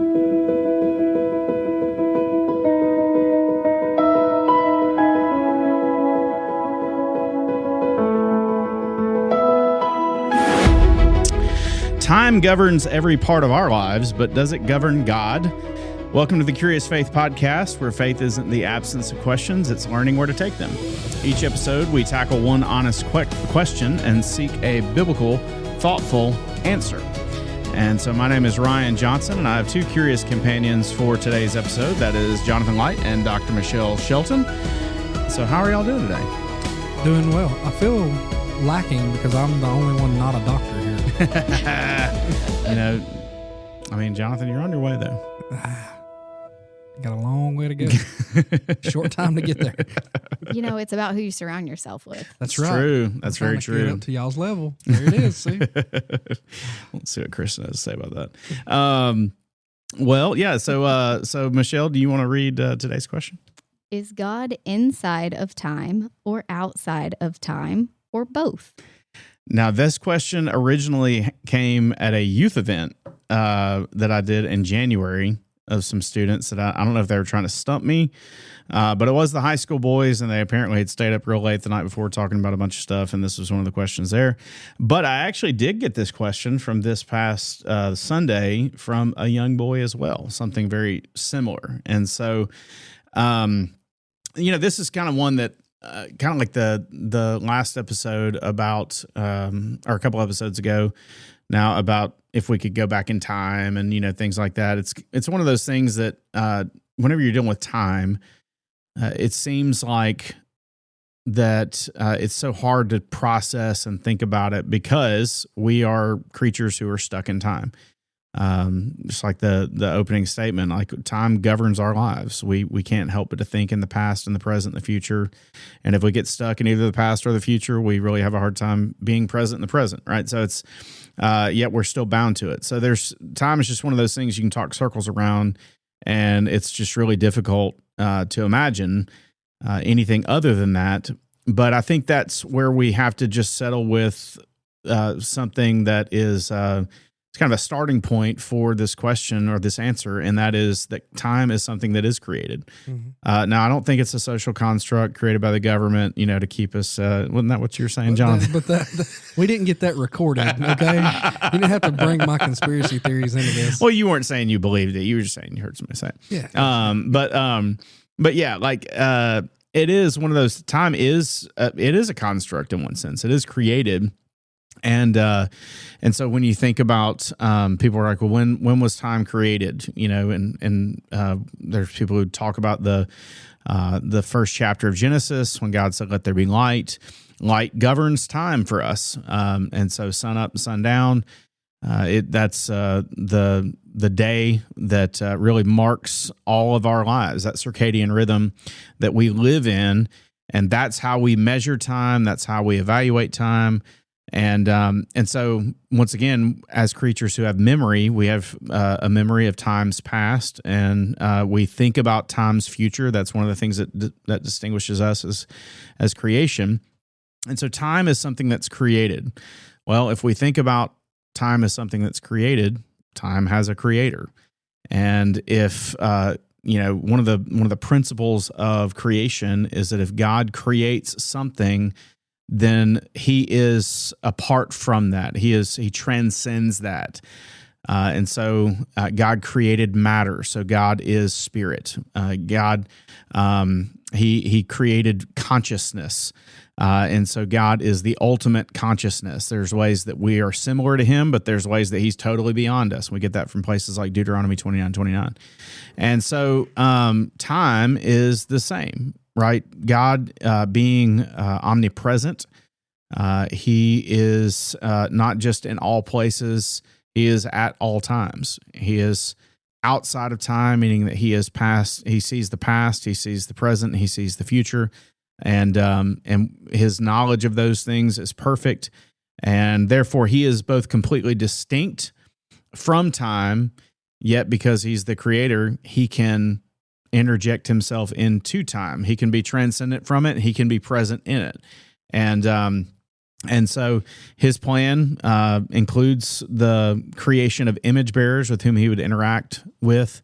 Time governs every part of our lives, but does it govern God? Welcome to the Curious Faith Podcast, where faith isn't the absence of questions, it's learning where to take them. Each episode, we tackle one honest question and seek a biblical, thoughtful answer. And so my name is Ryan Johnson, and I have two curious companions for today's episode. That is Jonathan Light and Dr. Michelle Shelton. So how are y'all doing today? Doing well. I feel lacking because I'm the only one not a doctor here. Jonathan, you're on your way, though. Got a long way to go. Short time to get there. It's about who you surround yourself with. That's right. True. That's very true. Get up to y'all's level. There it is. See? Let's see what Kristen has to say about that. So Michelle, do you want to read today's question? Is God inside of time or outside of time or both? Now, this question originally came at a youth event that I did in January of some students that I don't know if they were trying to stump me, but it was the high school boys, and they apparently had stayed up real late the night before talking about a bunch of stuff, and this was one of the questions there. But I actually did get this question from this past Sunday from a young boy as well, something very similar. And so, this is kind of one that kind of like the last episode about, or a couple episodes ago now, about if we could go back in time and, things like that. It's one of those things that whenever you're dealing with time, it seems like that it's so hard to process and think about it because we are creatures who are stuck in time. Just like the opening statement, like time governs our lives. We can't help but to think in the past and the present and the future. And if we get stuck in either the past or the future, we really have a hard time being present in the present, right? So it's, yet we're still bound to it. So time is just one of those things you can talk circles around, and it's just really difficult to imagine anything other than that. But I think that's where we have to just settle with something that is it's kind of a starting point for this question or this answer, and that is that time is something that is created. Mm-hmm. Now, I don't think it's a social construct created by the government, to keep us. Wasn't that what you were saying, Jonathan? But we didn't get that recorded, okay? You didn't have to bring my conspiracy theories into this. Well, you weren't saying you believed it. You were just saying you heard somebody say it. Yeah. But yeah, it is one of those. Time is it is a construct in one sense. It is created. And so when you think about people are like, well, when was time created? And there's people who talk about the first chapter of Genesis when God said, "Let there be light." Light governs time for us, and so sun up, sun down. That's the day that really marks all of our lives. That circadian rhythm that we live in, and that's how we measure time. That's how we evaluate time. And so once again, as creatures who have memory, we have a memory of times past, and we think about times future. That's one of the things that distinguishes us as creation. And so time is something that's created. Well, if we think about time as something that's created, time has a creator. And if one of the principles of creation is that if God creates something, then he is apart from that. He transcends that. And so God created matter. So God is spirit. God, he created consciousness. And so God is the ultimate consciousness. There's ways that we are similar to him, but there's ways that he's totally beyond us. We get that from places like Deuteronomy 29:29. And so time is the same. Right? God being omnipresent, he is not just in all places, he is at all times. He is outside of time, meaning that he is past, he sees the past, he sees the present, he sees the future, and his knowledge of those things is perfect, and therefore he is both completely distinct from time, yet because he's the creator, he can interject himself into time. He can be transcendent from it. He can be present in it. And And so his plan includes the creation of image bearers with whom he would interact with,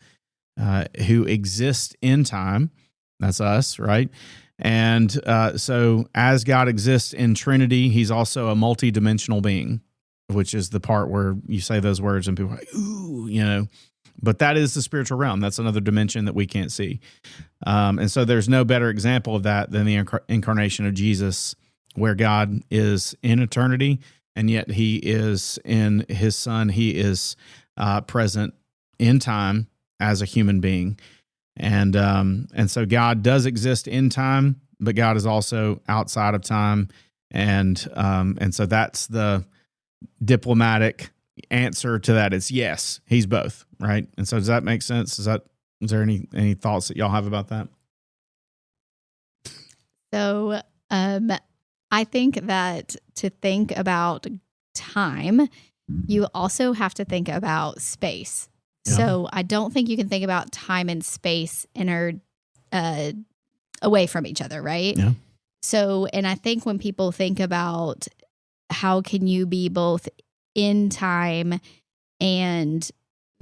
who exist in time. That's us, right? And so as God exists in Trinity, he's also a multidimensional being, which is the part where you say those words and people are like, ooh, you know. But that is the spiritual realm. That's another dimension that we can't see. And so there's no better example of that than the incarnation of Jesus, where God is in eternity, and yet he is in his Son. He is present in time as a human being. And so God does exist in time, but God is also outside of time. And so that's the diplomatic answer to that. It's yes, he's both, right? And so does that make sense? Is there any thoughts that y'all have about that? So I think that to think about time, you also have to think about space. Yeah. So I don't think you can think about time and space away from each other, right? Yeah. So, and I think when people think about how can you be both in time and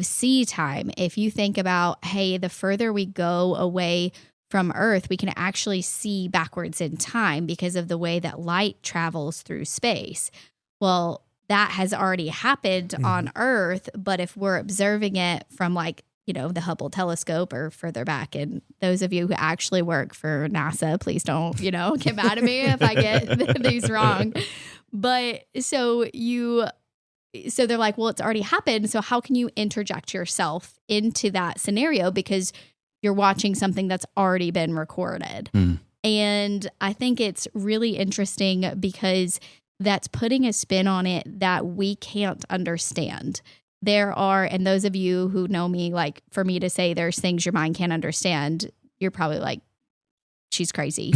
see time, if you think about, hey, the further we go away from Earth, we can actually see backwards in time because of the way that light travels through space. Well, that has already happened on Earth, but if we're observing it from the Hubble telescope or further back, and those of you who actually work for NASA, please don't, get mad at me if I get these wrong. But so they're like, well, it's already happened. So how can you interject yourself into that scenario? Because you're watching something that's already been recorded. And I think it's really interesting because that's putting a spin on it that we can't understand. There are, and those of you who know me, like for me to say there's things your mind can't understand, you're probably like, she's crazy.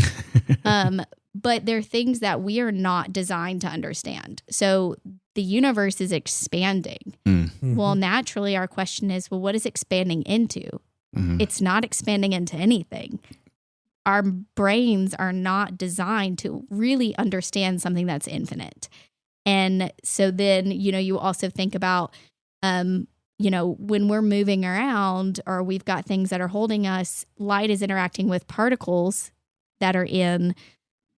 But there are things that we are not designed to understand. So the universe is expanding. Well, naturally, our question is, well, what is expanding into? It's not expanding into anything. Our brains are not designed to really understand something that's infinite. And so then, you also think about, when we're moving around or we've got things that are holding us, light is interacting with particles that are in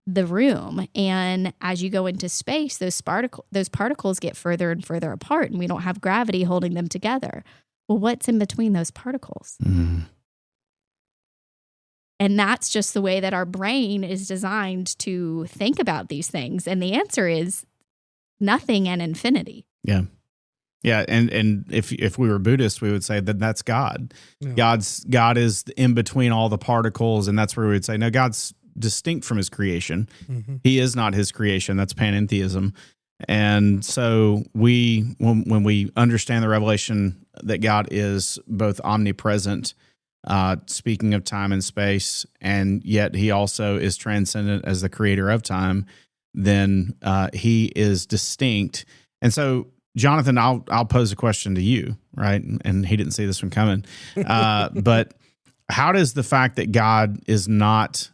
the room. And as you go into space, those particles get further and further apart, and we don't have gravity holding them together. Well, what's in between those particles? And that's just the way that our brain is designed to think about these things. And the answer is nothing and infinity. Yeah. Yeah, and if we were Buddhist, we would say that that's God. Yeah. God is in between all the particles, and that's where we would say, no, God's distinct from his creation. He is not his creation. That's panentheism. And so when we understand the revelation that God is both omnipresent, speaking of time and space, and yet he also is transcendent as the creator of time, then he is distinct. And so, Jonathan, I'll pose a question to you, right? And he didn't see this one coming. But how does the fact that God is not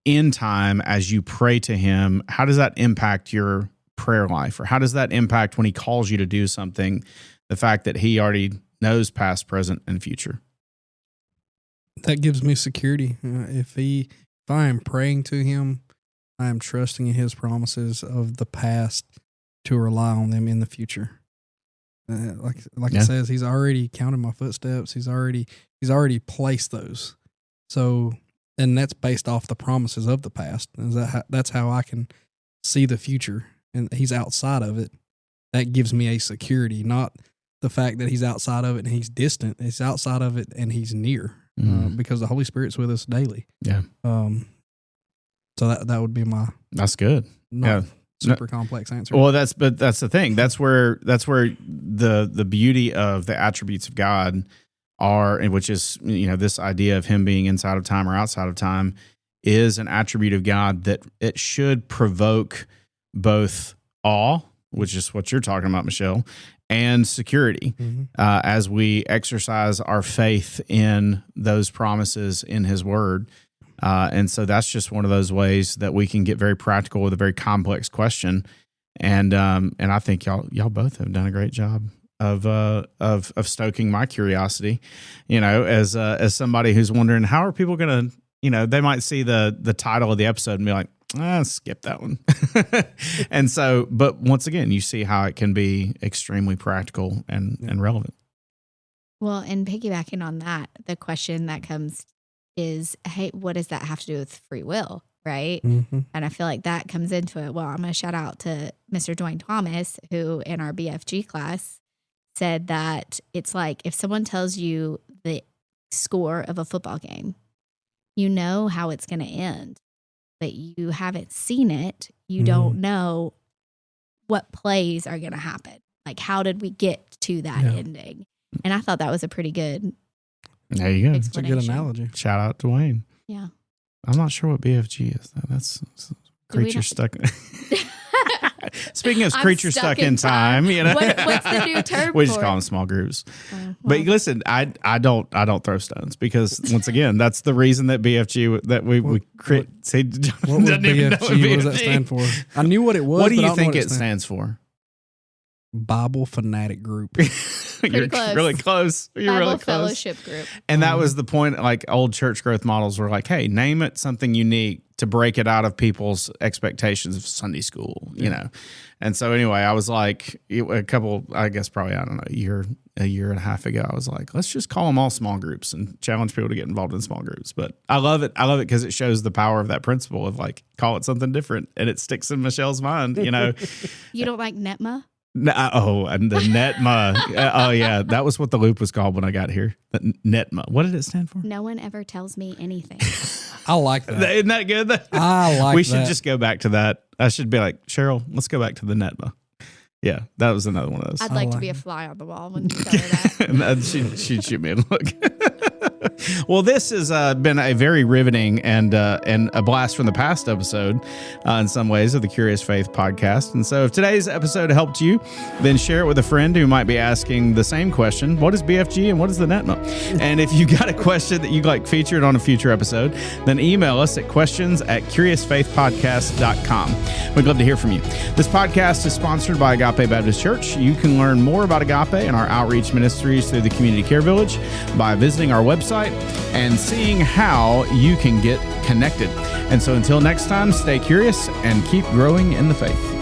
in time as you pray to him, how does that impact your prayer life? Or how does that impact when he calls you to do something, the fact that he already knows past, present, and future? That gives me security. If I am praying to him, I am trusting in his promises of the past to rely on them in the future. Like it says, he's already counted my footsteps. He's already placed those. So, and that's based off the promises of the past. That's how I can see the future. And he's outside of it. That gives me a security, not the fact that he's outside of it and he's distant. He's outside of it and he's near, because the Holy Spirit's with us daily. Yeah. So that would be my. That's good. Super complex answer. Well, that's the thing. That's where the beauty of the attributes of God are, and which is, this idea of him being inside of time or outside of time, is an attribute of God that it should provoke both awe, which is what you're talking about, Michelle, and security, as we exercise our faith in those promises in his word. And so that's just one of those ways that we can get very practical with a very complex question. And I think y'all both have done a great job of stoking my curiosity, as somebody who's wondering, how are people going to, they might see the title of the episode and be like, skip that one. And so, but once again, you see how it can be extremely practical and relevant. Well, and piggybacking on that, the question that comes is, hey, what does that have to do with free will? Right. Mm-hmm. And I feel like that comes into it. Well, I'm going to shout out to Mr. Dwayne Thomas, who in our BFG class said that it's like if someone tells you the score of a football game, you know how it's going to end, but you haven't seen it. You don't know what plays are going to happen. Like, how did we get to that ending? And I thought that was a pretty good There you go. It's a good analogy. Shout out to Wayne. Yeah. I'm not sure what BFG is, though. That's creature stuck. Speaking of creature stuck in time, what's the new term? We just call them small groups. But listen, I don't throw stones because once again, that's the reason that BFG that we create. What was BFG? What does that stand for? I knew what it was. What do you think it stands for? Bible Fanatic Group. You're close. really close. You're Bible really close. Fellowship Group. And that was the point. Like old church growth models were like, hey, name it something unique to break it out of people's expectations of Sunday school, And so anyway, I was like, a couple, I guess probably, I don't know, a year and a half ago, I was like, let's just call them all small groups and challenge people to get involved in small groups. But I love it. I love it because it shows the power of that principle of like, call it something different. And it sticks in Michelle's mind, You don't like NETMA? And the NETMA. Oh, yeah. That was what the loop was called when I got here. The NETMA. What did it stand for? No one ever tells me anything. I like that. Isn't that good? I like that. We should just go back to that. I should be like, Cheryl, let's go back to the NETMA. Yeah, that was another one of those. I'd like to be a fly on the wall when you tell her that. She'd shoot me a look. Well, this has been a very riveting and a blast from the past episode in some ways of the Curious Faith podcast. And so if today's episode helped you, then share it with a friend who might be asking the same question. What is BFG and what is the NETMA? And if you got a question that you'd like featured on a future episode, then email us at questions@curiousfaithpodcast.com. We'd love to hear from you. This podcast is sponsored by Agape Baptist Church. You can learn more about Agape and our outreach ministries through the Community Care Village by visiting our website and seeing how you can get connected. And so until next time, stay curious and keep growing in the faith.